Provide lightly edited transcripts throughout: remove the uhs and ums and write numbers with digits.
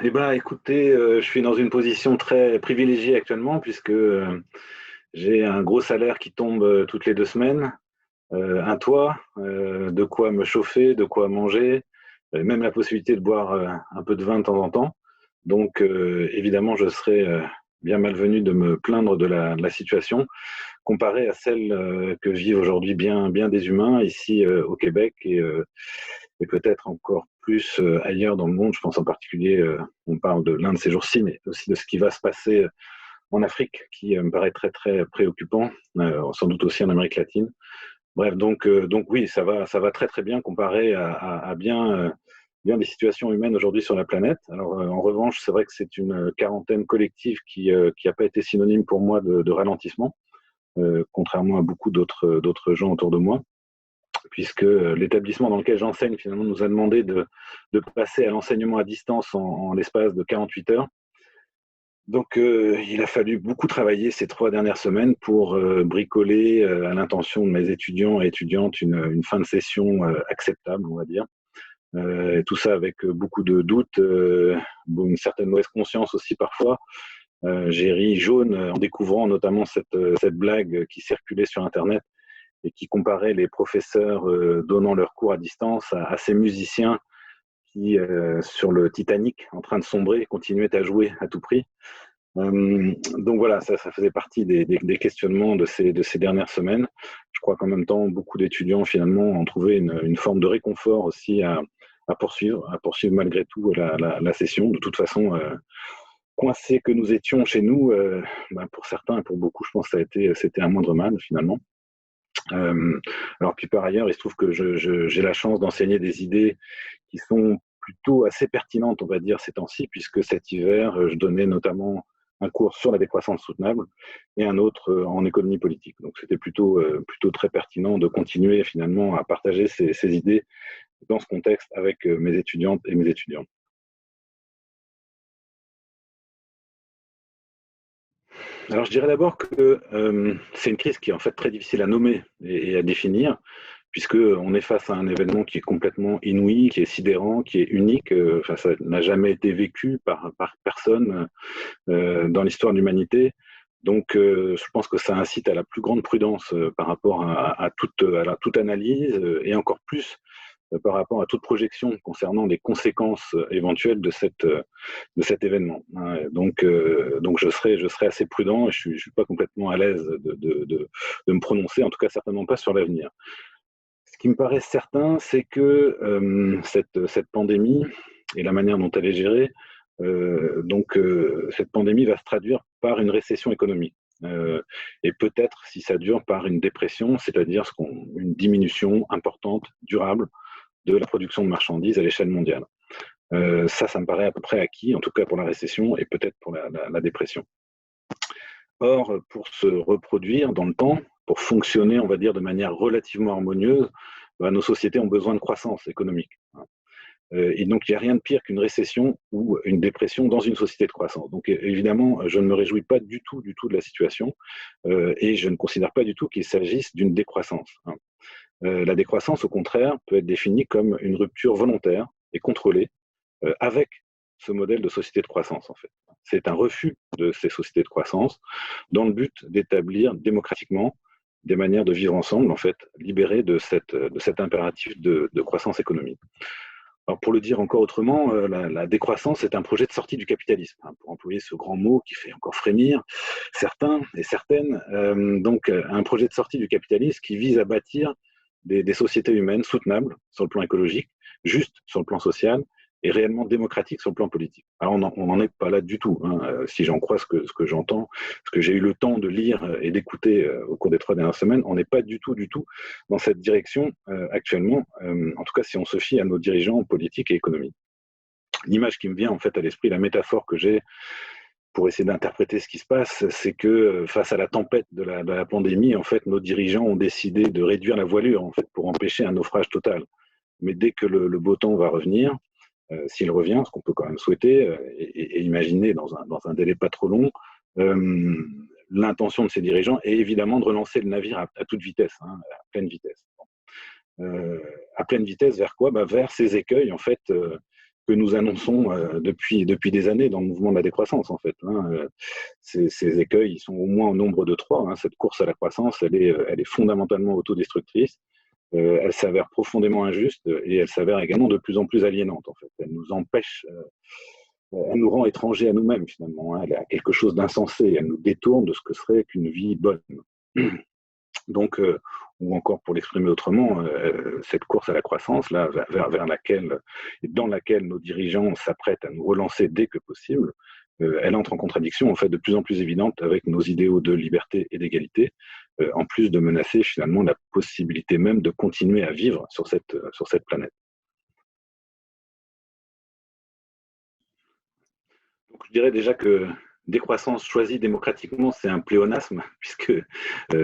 Eh ben, écoutez, je suis dans une position très privilégiée actuellement puisque j'ai un gros salaire qui tombe toutes les 2 semaines, un toit, de quoi me chauffer, de quoi manger, même la possibilité de boire un peu de vin de temps en temps. Donc, évidemment, je serais bien malvenu de me plaindre de la situation comparée à celle que vivent aujourd'hui bien des humains ici au Québec et peut-être encore plus ailleurs dans le monde. Je pense en particulier, on parle de l'un de ces jours-ci, mais aussi de ce qui va se passer en Afrique, qui me paraît très préoccupant, sans doute aussi en Amérique latine. Bref, donc oui, ça va très bien comparé à bien des situations humaines aujourd'hui sur la planète. Alors en revanche, c'est vrai que c'est une quarantaine collective qui a pas été synonyme pour moi de ralentissement, contrairement à beaucoup d'autres gens autour de moi, puisque l'établissement dans lequel j'enseigne finalement nous a demandé de passer à l'enseignement à distance en l'espace de 48 heures. Donc il a fallu beaucoup travailler ces 3 dernières semaines pour bricoler à l'intention de mes étudiants et étudiantes une fin de session acceptable, on va dire. Et tout ça avec beaucoup de doutes, une certaine mauvaise conscience aussi parfois. J'ai ri jaune en découvrant notamment cette blague qui circulait sur Internet et qui comparait les professeurs donnant leurs cours à distance à ces musiciens qui, sur le Titanic, en train de sombrer, continuaient à jouer à tout prix. Donc voilà, ça faisait partie des questionnements de ces dernières semaines. Je crois qu'en même temps, beaucoup d'étudiants finalement ont trouvé une forme de réconfort aussi à poursuivre malgré tout la session. De toute façon, coincés que nous étions chez nous, pour certains et pour beaucoup, je pense que c'était un moindre mal finalement. Euh, alors puis par ailleurs, il se trouve que j'ai la chance d'enseigner des idées qui sont plutôt assez pertinentes, on va dire, ces temps-ci, puisque cet hiver, je donnais notamment un cours sur la décroissance soutenable et un autre en économie politique. Donc c'était plutôt très pertinent de continuer finalement à partager ces idées dans ce contexte avec mes étudiantes et mes étudiants. Alors je dirais d'abord que c'est une crise qui est en fait très difficile à nommer et à définir, puisqu'on est face à un événement qui est complètement inouï, qui est sidérant, qui est unique. Enfin, ça n'a jamais été vécu par personne dans l'histoire de l'humanité. Donc, je pense que ça incite à la plus grande prudence par rapport à toute analyse et encore plus par rapport à toute projection concernant les conséquences éventuelles de cet événement. Hein. Donc je serai assez prudent et je suis pas complètement à l'aise de me prononcer, en tout cas certainement pas sur l'avenir. Ce qui me paraît certain, c'est que cette pandémie et la manière dont elle est gérée, cette pandémie va se traduire par une récession économique. Et peut-être, si ça dure, par une dépression, c'est-à-dire une diminution importante, durable, de la production de marchandises à l'échelle mondiale. Ça me paraît à peu près acquis, en tout cas pour la récession et peut-être pour la dépression. Or, pour se reproduire dans le temps, pour fonctionner, on va dire, de manière relativement harmonieuse, nos sociétés ont besoin de croissance économique. Et donc, il n'y a rien de pire qu'une récession ou une dépression dans une société de croissance. Donc, évidemment, je ne me réjouis pas du tout de la situation et je ne considère pas du tout qu'il s'agisse d'une décroissance. La décroissance, au contraire, peut être définie comme une rupture volontaire et contrôlée avec ce modèle de société de croissance, en fait. C'est un refus de ces sociétés de croissance dans le but d'établir démocratiquement des manières de vivre ensemble, en fait, libérées de cet impératif de croissance économique. Alors pour le dire encore autrement, la décroissance est un projet de sortie du capitalisme, hein, pour employer ce grand mot qui fait encore frémir certains et certaines. Donc un projet de sortie du capitalisme qui vise à bâtir des sociétés humaines soutenables sur le plan écologique, justes sur le plan social et réellement démocratiques sur le plan politique. Alors on n'en est pas là du tout, hein, si j'en crois ce que j'entends, ce que j'ai eu le temps de lire et d'écouter au cours des 3 dernières semaines, on n'est pas du tout dans cette direction actuellement, en tout cas si on se fie à nos dirigeants politiques et économiques. L'image qui me vient en fait à l'esprit, la métaphore que j'ai pour essayer d'interpréter ce qui se passe, c'est que face à la tempête de la pandémie, en fait, nos dirigeants ont décidé de réduire la voilure en fait, pour empêcher un naufrage total. Mais dès que le beau temps va revenir, s'il revient, ce qu'on peut quand même souhaiter et imaginer dans un délai pas trop long, euh, l'intention de ces dirigeants est évidemment de relancer le navire à toute vitesse, hein, à pleine vitesse. À pleine vitesse vers quoi? Vers ces écueils en fait que nous annonçons depuis des années dans le mouvement de la décroissance, en fait. Ces écueils, ils sont au moins au nombre de 3. Cette course à la croissance, elle est fondamentalement autodestructrice. Elle s'avère profondément injuste et elle s'avère également de plus en plus aliénante, en fait. Elle nous empêche, elle nous rend étrangers à nous-mêmes, finalement. Elle a quelque chose d'insensé. Elle nous détourne de ce que serait qu'une vie bonne. Donc, ou encore pour l'exprimer autrement, cette course à la croissance, là, vers laquelle, dans laquelle nos dirigeants s'apprêtent à nous relancer dès que possible, elle entre en contradiction, en fait, de plus en plus évidente avec nos idéaux de liberté et d'égalité, en plus de menacer finalement la possibilité même de continuer à vivre sur cette planète. Donc, je dirais déjà que décroissance choisie démocratiquement, c'est un pléonasme, puisque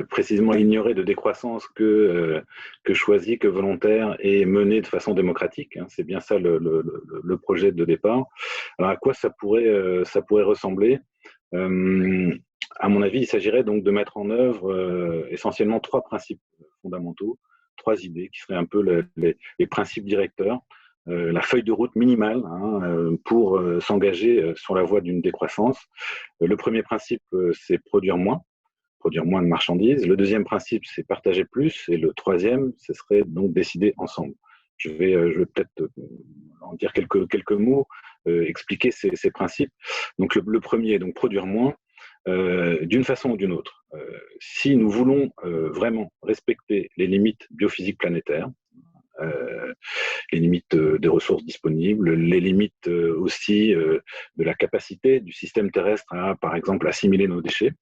précisément il n'y aurait de décroissance que choisie, que volontaire et menée de façon démocratique. C'est bien ça le projet de départ. Alors à quoi ça pourrait ressembler? À mon avis, il s'agirait donc de mettre en œuvre essentiellement 3 principes fondamentaux, 3 idées qui seraient un peu les principes directeurs. La feuille de route minimale pour s'engager sur la voie d'une décroissance. Le premier principe, c'est produire moins de marchandises. Le deuxième principe, c'est partager plus. Et le troisième, ce serait donc décider ensemble. Je vais peut-être en dire quelques mots, expliquer ces principes. Donc le premier, donc produire moins, d'une façon ou d'une autre. Si nous voulons vraiment respecter les limites biophysiques planétaires, les limites des ressources disponibles, les limites aussi de la capacité du système terrestre à, par exemple, assimiler nos déchets,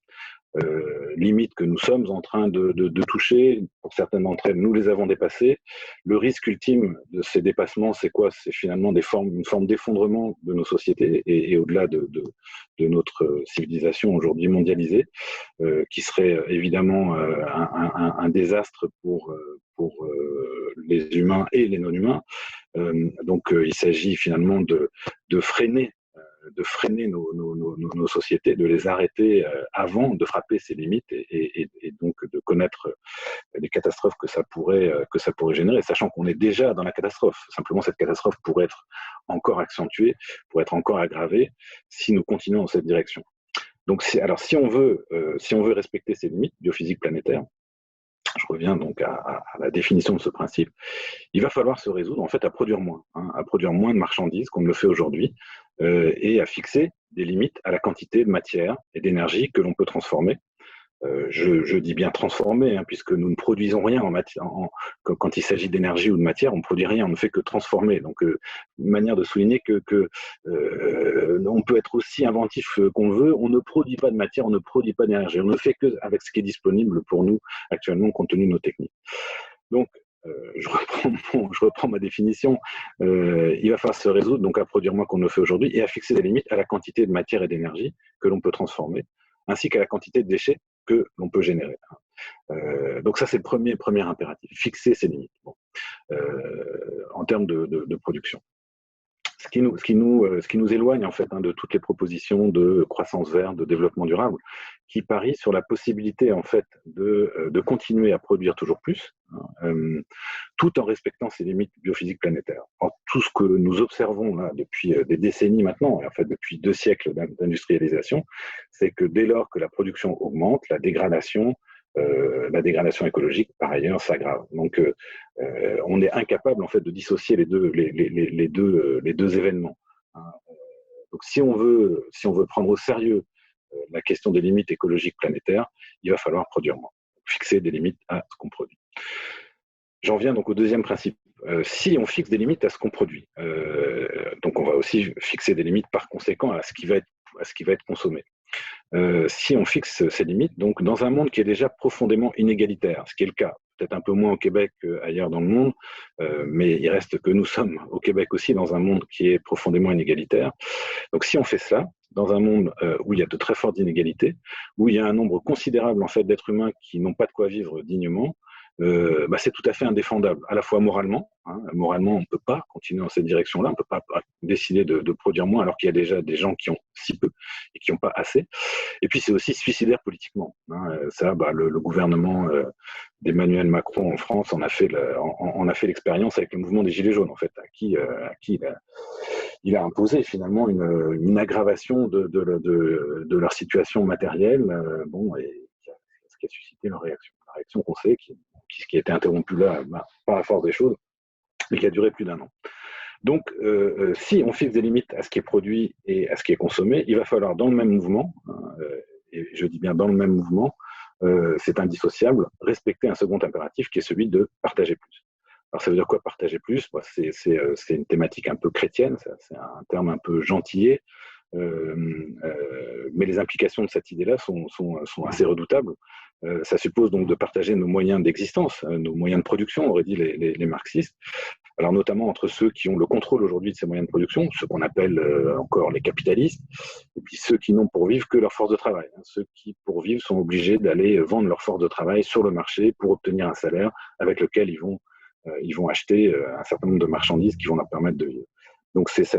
limites que nous sommes en train de toucher. Pour certaines d'entre elles, nous les avons dépassées. Le risque ultime de ces dépassements, c'est quoi? C'est finalement une forme d'effondrement de nos sociétés et au-delà de notre civilisation aujourd'hui mondialisée, qui serait évidemment un désastre pour les humains et les non-humains. Donc il s'agit finalement de freiner nos sociétés, de les arrêter avant de frapper ces limites et donc de connaître les catastrophes que ça pourrait générer, sachant qu'on est déjà dans la catastrophe. Simplement, cette catastrophe pourrait être encore accentuée, pourrait être encore aggravée si nous continuons dans cette direction. Donc, si on veut respecter ces limites biophysiques planétaires, je reviens donc à la définition de ce principe, il va falloir se résoudre en fait à produire moins de marchandises comme le fait aujourd'hui, et à fixer des limites à la quantité de matière et d'énergie que l'on peut transformer. Je dis bien transformer, puisque nous ne produisons rien quand il s'agit d'énergie ou de matière, on ne produit rien, on ne fait que transformer. Donc, une manière de souligner que on peut être aussi inventif qu'on veut, on ne produit pas de matière, on ne produit pas d'énergie, on ne fait que avec ce qui est disponible pour nous actuellement compte tenu de nos techniques. Donc, je reprends ma définition. Il va falloir se résoudre donc à produire moins qu'on ne fait aujourd'hui et à fixer des limites à la quantité de matière et d'énergie que l'on peut transformer, ainsi qu'à la quantité de déchets que l'on peut générer. Donc ça, c'est le premier impératif, fixer ces limites en termes de production. Ce qui nous éloigne en fait de toutes les propositions de croissance verte, de développement durable, qui parient sur la possibilité en fait de continuer à produire toujours plus, tout en respectant ces limites biophysiques planétaires. Or, tout ce que nous observons là depuis des décennies maintenant, et en fait depuis 2 siècles d'industrialisation, c'est que dès lors que la production augmente, la dégradation écologique, par ailleurs, s'aggrave. Donc, on est incapable en fait de dissocier les deux événements. Donc, si on veut prendre au sérieux la question des limites écologiques planétaires, il va falloir produire moins, fixer des limites à ce qu'on produit. J'en viens donc au deuxième principe. Si on fixe des limites à ce qu'on produit, donc on va aussi fixer des limites par conséquent à ce qui va être consommé. Si on fixe ces limites, donc dans un monde qui est déjà profondément inégalitaire, ce qui est le cas, peut-être un peu moins au Québec qu'ailleurs dans le monde, mais il reste que nous sommes au Québec aussi dans un monde qui est profondément inégalitaire. Donc si on fait cela, dans un monde où il y a de très fortes inégalités, où il y a un nombre considérable en fait d'êtres humains qui n'ont pas de quoi vivre dignement, c'est tout à fait indéfendable, à la fois moralement. Hein, moralement, on ne peut pas continuer dans cette direction-là, on ne peut pas décider de produire moins alors qu'il y a déjà des gens qui ont si peu et qui n'ont pas assez. Et puis c'est aussi suicidaire politiquement. Hein. Ça, le gouvernement d'Emmanuel Macron en France en a fait l'expérience avec le mouvement des Gilets jaunes, en fait, à qui il a imposé finalement une aggravation de leur situation matérielle, et ce qui a suscité leur réaction. La réaction qu'on sait, qui a été interrompue là par la force des choses, mais qui a duré plus d'1 an. Donc, si on fixe des limites à ce qui est produit et à ce qui est consommé, il va falloir, dans le même mouvement, et je dis bien dans le même mouvement, c'est indissociable, respecter un second impératif qui est celui de partager plus. Alors, ça veut dire quoi partager plus? C'est une thématique un peu chrétienne, c'est un terme un peu gentillé, mais les implications de cette idée-là sont assez redoutables. Ça suppose donc de partager nos moyens d'existence, nos moyens de production, auraient dit les marxistes. Alors notamment entre ceux qui ont le contrôle aujourd'hui de ces moyens de production, ceux qu'on appelle encore les capitalistes, et puis ceux qui n'ont pour vivre que leur force de travail. Ceux qui, pour vivre, sont obligés d'aller vendre leur force de travail sur le marché pour obtenir un salaire avec lequel ils vont acheter un certain nombre de marchandises qui vont leur permettre de vivre. Donc c'est ce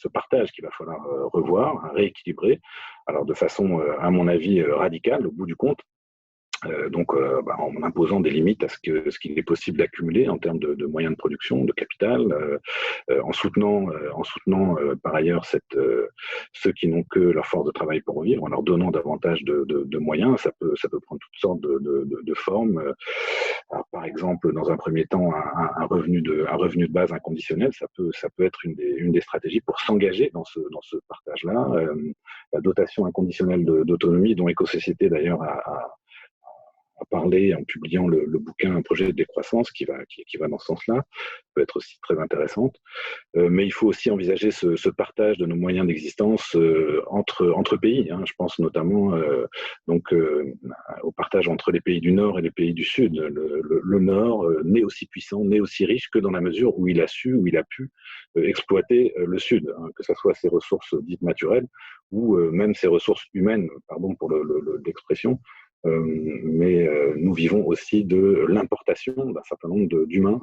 partage qu'il va falloir revoir, rééquilibrer, alors de façon, à mon avis, radicale, au bout du compte. En imposant des limites à ce qu'il est possible d'accumuler en termes de moyens de production, de capital, en soutenant par ailleurs ceux qui n'ont que leur force de travail pour vivre, en leur donnant davantage de moyens. Ça peut prendre toutes sortes de formes. Alors, par exemple, dans un premier temps, un revenu de base inconditionnel, ça peut être une des stratégies pour s'engager dans ce partage-là. La dotation inconditionnelle d'autonomie, dont Éco-Société d'ailleurs a parlé en publiant le bouquin Un projet de décroissance qui va dans ce sens-là, peut être aussi très intéressante. Mais il faut aussi envisager ce partage de nos moyens d'existence entre pays. Hein. Je pense notamment au partage entre les pays du Nord et les pays du Sud. Le Nord n'est aussi puissant, n'est aussi riche que dans la mesure où il a pu exploiter le Sud, hein, que ce soit ses ressources dites naturelles ou même ses ressources humaines, pardon pour l'expression. Mais nous vivons aussi de l'importation d'un certain nombre d'humains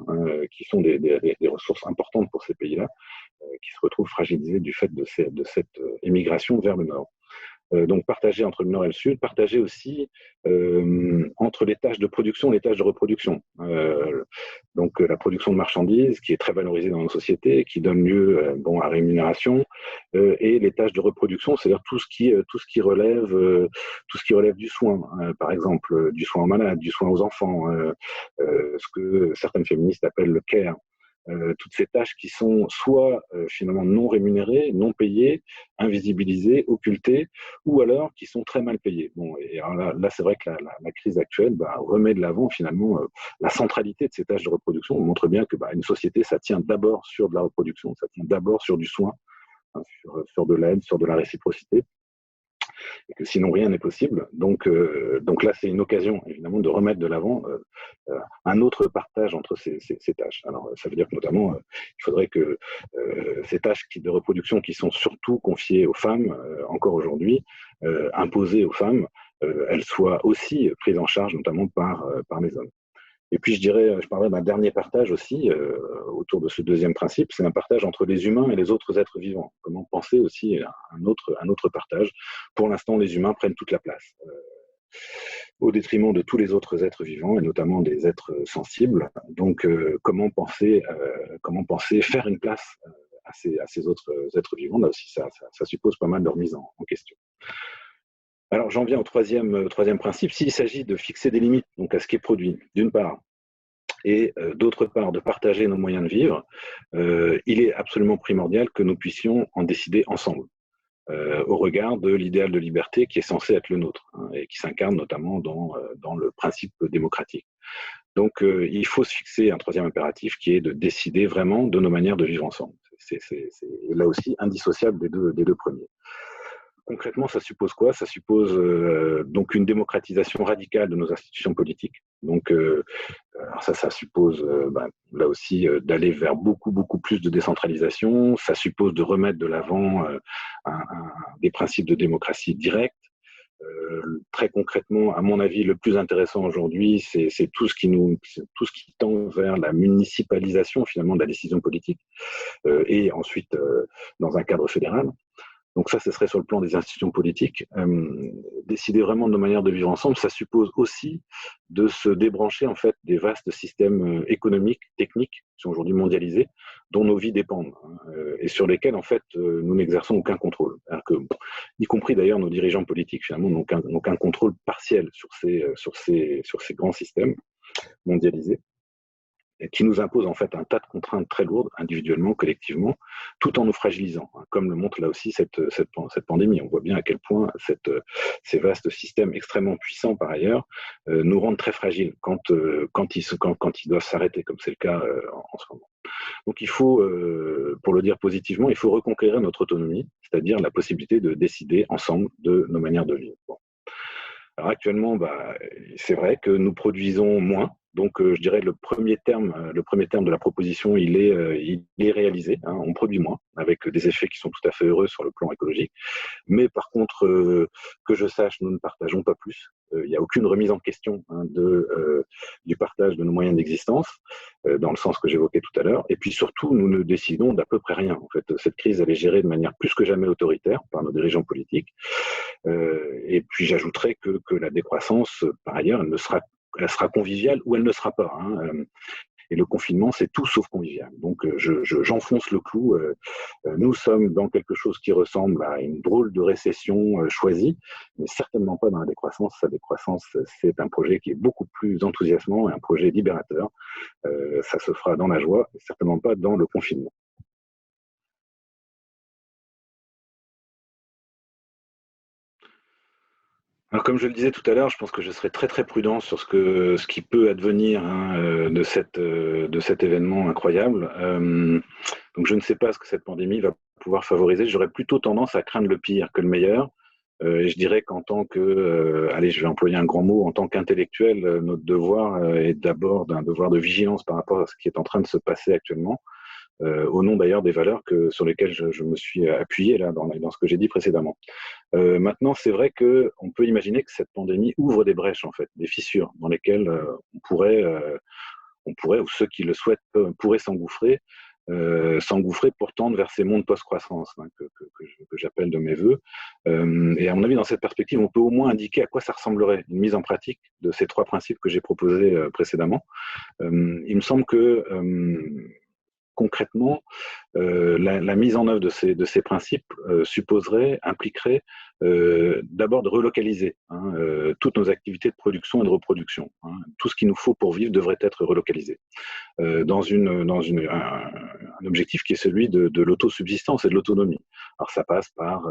qui sont des ressources importantes pour ces pays-là, qui se retrouvent fragilisés du fait de cette émigration vers le Nord. Donc partager entre le Nord et le Sud, partager aussi entre les tâches de production et les tâches de reproduction. Donc la production de marchandises qui est très valorisée dans nos sociétés, qui donne lieu à rémunération, et les tâches de reproduction, c'est-à-dire tout ce qui relève du soin, par exemple du soin aux malades, du soin aux enfants, ce que certaines féministes appellent le care. Toutes ces tâches qui sont soit finalement non rémunérées, non payées, invisibilisées, occultées, ou alors qui sont très mal payées. Bon, et alors là c'est vrai que la crise actuelle remet de l'avant finalement la centralité de ces tâches de reproduction. On montre bien que une société, ça tient d'abord sur de la reproduction, ça tient d'abord sur du soin, hein, sur de l'aide, sur de la réciprocité. Et que sinon rien n'est possible. Donc là, c'est une occasion, évidemment, de remettre de l'avant un autre partage entre ces tâches. Alors, ça veut dire que, notamment, il faudrait que ces tâches de reproduction qui sont surtout confiées aux femmes, encore aujourd'hui, imposées aux femmes, elles soient aussi prises en charge, notamment par les hommes. Et puis, je parlerai d'un dernier partage aussi autour de ce deuxième principe, c'est un partage entre les humains et les autres êtres vivants. Comment penser aussi à un autre partage? Pour l'instant, les humains prennent toute la place, au détriment de tous les autres êtres vivants, et notamment des êtres sensibles. Donc, comment penser faire une place à ces autres êtres vivants? Là aussi, ça suppose pas mal de remise en question. Alors, j'en viens au troisième principe. S'il s'agit de fixer des limites donc à ce qui est produit, d'une part, et d'autre part, de partager nos moyens de vivre, il est absolument primordial que nous puissions en décider ensemble, au regard de l'idéal de liberté qui est censé être le nôtre, hein, et qui s'incarne notamment dans le principe démocratique. Donc, il faut se fixer un troisième impératif qui est de décider vraiment de nos manières de vivre ensemble. C'est là aussi indissociable des deux premiers. Concrètement, ça suppose quoi? Ça suppose donc une démocratisation radicale de nos institutions politiques. Donc, alors ça suppose là aussi d'aller vers beaucoup plus de décentralisation. Ça suppose de remettre de l'avant des principes de démocratie directe. Très concrètement, à mon avis, le plus intéressant aujourd'hui, c'est tout ce qui tend vers la municipalisation finalement de la décision politique, et ensuite dans un cadre fédéral. Donc ça, ce serait sur le plan des institutions politiques. Décider vraiment de nos manières de vivre ensemble, ça suppose aussi de se débrancher en fait des vastes systèmes économiques, techniques, qui sont aujourd'hui mondialisés, dont nos vies dépendent, et sur lesquels en fait nous n'exerçons aucun contrôle. Alors que, y compris d'ailleurs nos dirigeants politiques finalement n'ont qu'un contrôle partiel sur ces grands systèmes mondialisés, qui nous impose en fait un tas de contraintes très lourdes, individuellement, collectivement, tout en nous fragilisant, comme le montre là aussi cette pandémie. On voit bien à quel point ces vastes systèmes extrêmement puissants par ailleurs nous rendent très fragiles quand ils doivent s'arrêter, comme c'est le cas en ce moment. Donc il faut, pour le dire positivement, il faut reconquérir notre autonomie, c'est-à-dire la possibilité de décider ensemble de nos manières de vivre. Bon. Alors actuellement, c'est vrai que nous produisons moins. Donc, je dirais le premier terme de la proposition, il est réalisé. Hein, on produit moins, avec des effets qui sont tout à fait heureux sur le plan écologique. Mais par contre, que je sache, nous ne partageons pas plus. Il n'y a aucune remise en question du partage de nos moyens d'existence, dans le sens que j'évoquais tout à l'heure. Et puis surtout, nous ne décidons d'à peu près rien. En fait, cette crise, elle est gérée de manière plus que jamais autoritaire par nos dirigeants politiques. Et puis j'ajouterais que la décroissance, par ailleurs, elle sera conviviale ou elle ne sera pas. Hein. Et le confinement, c'est tout sauf convivial. Donc j'enfonce le clou. Nous sommes dans quelque chose qui ressemble à une drôle de récession choisie, mais certainement pas dans la décroissance. La décroissance, c'est un projet qui est beaucoup plus enthousiasmant et un projet libérateur. Ça se fera dans la joie, certainement pas dans le confinement. Alors, comme je le disais tout à l'heure, je pense que je serai très très prudent sur ce qui peut advenir, hein, de cet événement incroyable. Donc, je ne sais pas ce que cette pandémie va pouvoir favoriser. J'aurais plutôt tendance à craindre le pire que le meilleur. Et je dirais qu'en tant allez, je vais employer un grand mot, en tant qu'intellectuel, notre devoir est d'abord d'un devoir de vigilance par rapport à ce qui est en train de se passer actuellement. Au nom d'ailleurs des valeurs sur lesquelles je me suis appuyé là dans ce que j'ai dit précédemment. Maintenant, c'est vrai qu'on peut imaginer que cette pandémie ouvre des brèches, en fait, des fissures dans lesquelles on pourrait, ou ceux qui le souhaitent pourraient s'engouffrer pour tendre vers ces mondes post-croissance, hein, que j'appelle de mes voeux. Et à mon avis, dans cette perspective, on peut au moins indiquer à quoi ça ressemblerait une mise en pratique de ces trois principes que j'ai proposés précédemment. Il me semble que concrètement, la mise en œuvre de ces principes impliquerait d'abord de relocaliser, hein, toutes nos activités de production et de reproduction. Hein. Tout ce qu'il nous faut pour vivre devrait être relocalisé dans un objectif qui est celui de l'autosubsistance et de l'autonomie. Alors ça passe par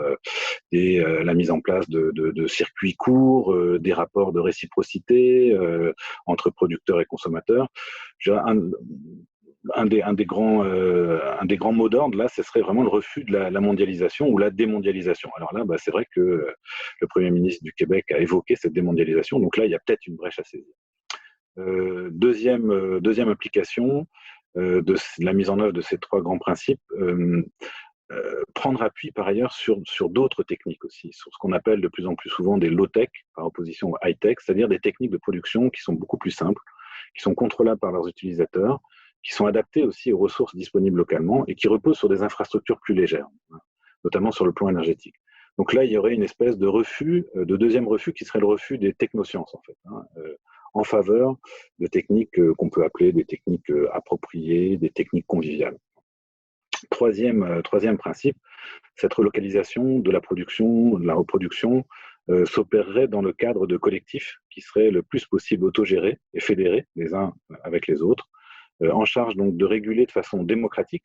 la mise en place de circuits courts, des rapports de réciprocité entre producteurs et consommateurs. Un des grands mots d'ordre, là, ce serait vraiment le refus de la mondialisation ou la démondialisation. Alors là, c'est vrai que le Premier ministre du Québec a évoqué cette démondialisation, donc là, il y a peut-être une brèche à saisir. Deuxième implication de la mise en œuvre de ces trois grands principes, prendre appui par ailleurs sur d'autres techniques aussi, sur ce qu'on appelle de plus en plus souvent des low-tech par opposition aux high-tech, c'est-à-dire des techniques de production qui sont beaucoup plus simples, qui sont contrôlables par leurs utilisateurs, qui sont adaptés aussi aux ressources disponibles localement et qui reposent sur des infrastructures plus légères, notamment sur le plan énergétique. Donc là, il y aurait une espèce de deuxième refus, qui serait le refus des technosciences, en fait, hein, en faveur de techniques qu'on peut appeler des techniques appropriées, des techniques conviviales. Troisième principe, cette relocalisation de la production, de la reproduction, s'opérerait dans le cadre de collectifs qui seraient le plus possible autogérés et fédérés les uns avec les autres, en charge donc de réguler de façon démocratique,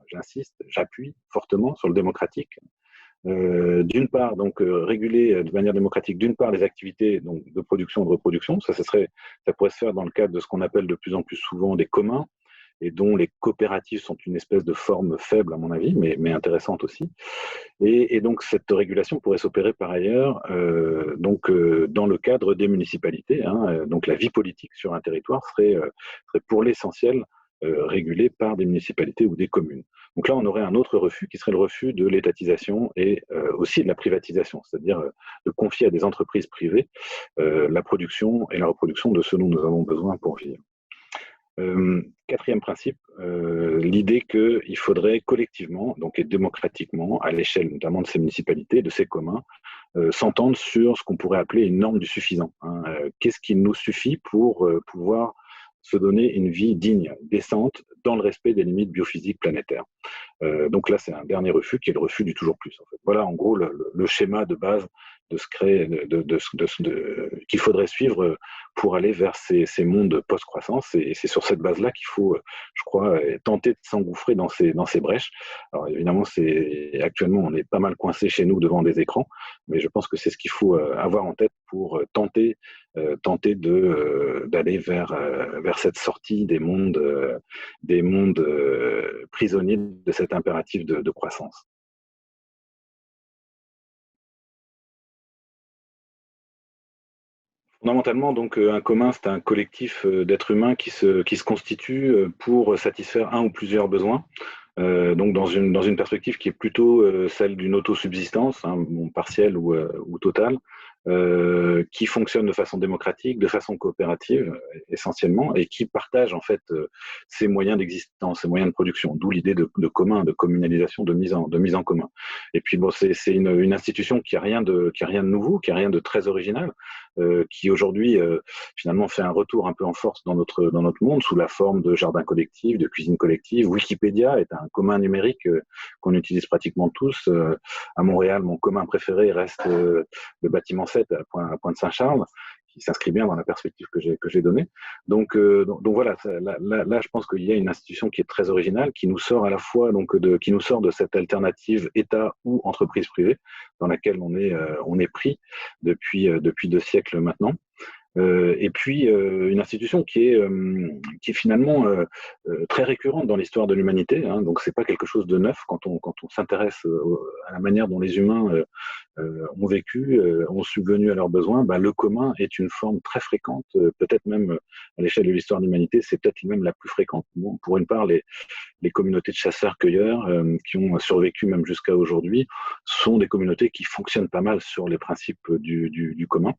j'insiste, j'appuie fortement sur le démocratique, d'une part donc réguler de manière démocratique d'une part les activités donc, de production et de reproduction, ça pourrait se faire dans le cadre de ce qu'on appelle de plus en plus souvent des communs, et dont les coopératives sont une espèce de forme faible à mon avis, mais intéressante aussi. Et donc cette régulation pourrait s'opérer par ailleurs dans le cadre des municipalités. Hein, donc la vie politique sur un territoire serait pour l'essentiel régulés par des municipalités ou des communes. Donc là, on aurait un autre refus qui serait le refus de l'étatisation et aussi de la privatisation, c'est-à-dire de confier à des entreprises privées la production et la reproduction de ce dont nous avons besoin pour vivre. Quatrième principe, l'idée qu'il faudrait collectivement, donc et démocratiquement, à l'échelle notamment de ces municipalités, de ces communs, s'entendre sur ce qu'on pourrait appeler une norme du suffisant. Qu'est-ce qui nous suffit pour pouvoir se donner une vie digne, décente, dans le respect des limites biophysiques planétaires. Donc là, c'est un dernier refus qui est le refus du toujours plus. En fait. Voilà en gros le schéma de base de ce qu'il faudrait suivre pour aller vers ces mondes post-croissance. Et c'est sur cette base-là qu'il faut, je crois, tenter de s'engouffrer dans ces brèches. Alors évidemment, actuellement, on est pas mal coincé chez nous devant des écrans, mais je pense que c'est ce qu'il faut avoir en tête pour tenter d'aller vers cette sortie des mondes prisonniers de cet impératif de croissance. Fondamentalement, donc, un commun, c'est un collectif d'êtres humains qui se constitue pour satisfaire un ou plusieurs besoins. Donc dans une perspective qui est plutôt celle d'une autosubsistance, partielle ou totale, qui fonctionne de façon démocratique, de façon coopérative essentiellement, et qui partage en fait ses moyens d'existence, ses moyens de production. D'où l'idée de commun, de communalisation, de mise en commun. Et puis bon, c'est une institution qui a rien de nouveau, qui a rien de très original, qui aujourd'hui finalement fait un retour un peu en force dans notre monde sous la forme de jardins collectifs, de cuisine collective. Wikipédia est un commun numérique qu'on utilise pratiquement tous. À Montréal, mon commun préféré reste le bâtiment 7 à Pointe-Saint-Charles, qui s'inscrit bien dans la perspective que j'ai donnée. Donc voilà, là, je pense qu'il y a une institution qui est très originale, qui nous sort à la fois qui nous sort de cette alternative État ou entreprise privée dans laquelle on est pris depuis 2 siècles maintenant. Et puis une institution qui est finalement très récurrente dans l'histoire de l'humanité. Donc c'est pas quelque chose de neuf quand on s'intéresse à la manière dont les humains ont vécu, ont subvenu à leurs besoins. Le commun est une forme très fréquente, peut-être même à l'échelle de l'histoire de l'humanité, c'est peut-être même la plus fréquente. Bon, pour une part, les communautés de chasseurs-cueilleurs qui ont survécu même jusqu'à aujourd'hui sont des communautés qui fonctionnent pas mal sur les principes du commun,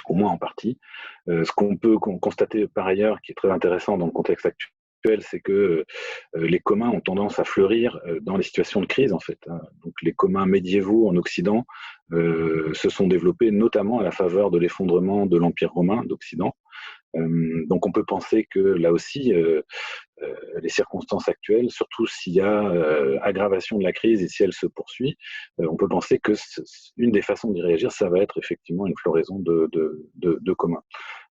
au moins en partie. Ce qu'on peut constater par ailleurs, qui est très intéressant dans le contexte actuel, c'est que les communs ont tendance à fleurir dans les situations de crise, en fait. Donc les communs médiévaux en Occident se sont développés notamment à la faveur de l'effondrement de l'Empire romain d'Occident. Donc on peut penser que là aussi, les circonstances actuelles, surtout s'il y a aggravation de la crise et si elle se poursuit, on peut penser que une des façons d'y réagir, ça va être effectivement une floraison de communs.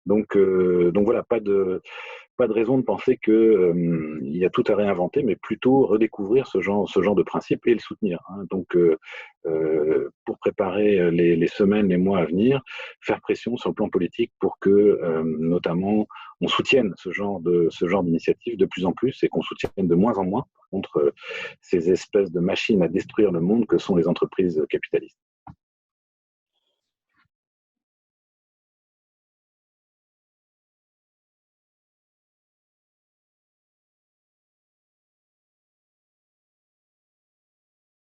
Donc voilà, pas de raison de penser qu'il y a tout à réinventer, mais plutôt redécouvrir ce genre de principe et le soutenir. Donc, pour préparer les semaines, les mois à venir, faire pression sur le plan politique pour que, notamment, on soutienne ce genre d'initiative de plus en plus et qu'on soutienne de moins en moins, par contre, ces espèces de machines à détruire le monde que sont les entreprises capitalistes.